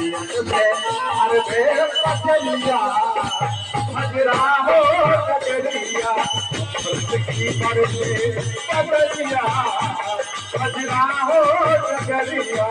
अरे बेर पचलिया हजरा हो नगरिया की करके पचलिया हजरा हो नगरिया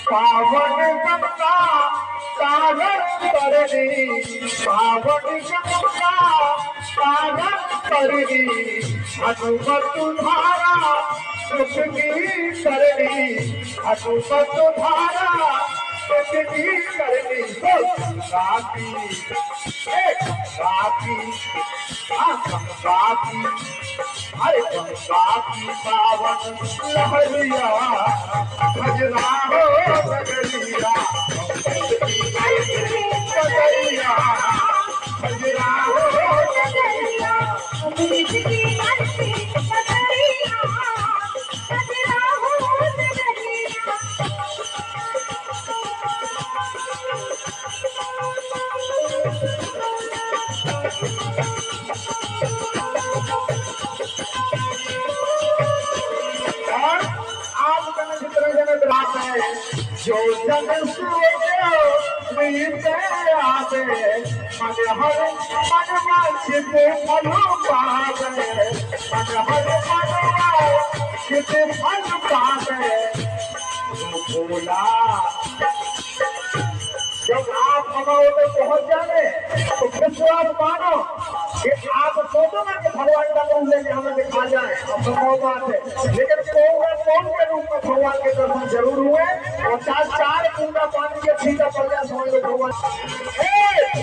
पावन गंगा सागर करनी पावन गंगा सागर करनी हनुमत धारा सुख की करनी हनुमत धारा सुख की करनी काफी काफी काफी अरे काफी पावन लहरिया भजना हो बगलिया बगलिया भजना हो बगलिया जो जन सूझो मिलते आवे मन हर मन वांछित फल पावे मन हर मन वांछित फल पावे भोला जब आप भगवान में पहुंच जाए तो विश्वास मानो कि आप सोचो ना कि भगवान का रूप लेके हमें दिखा जाए असंभव बात है लेकिन कौन के रूप में भगवान के दर्शन जरूर हुए और चार पूरा पानी के छीटा पड़ जाए समझ लो भगवान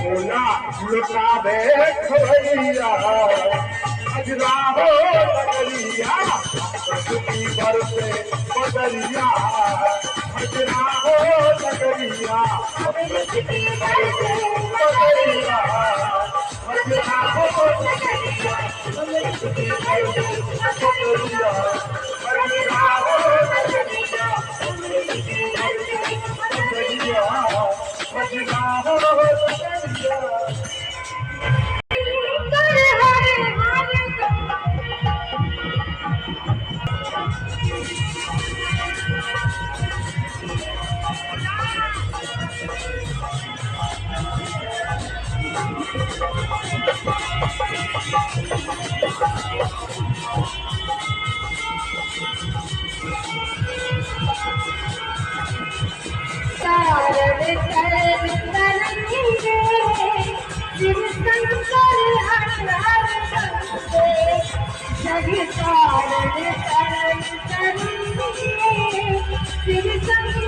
भोला लुटा दे खबरिया अजरा हो बदलिया प्रकृति पर से बदलिया अजरा हो बदलिया प्रकृति पर से बदलिया अजरा हो बदलिया प्रकृति पर से बदलिया अजरा हो बदलिया प्रकृति पर से बदलिया अजरा हो बदलिया Shri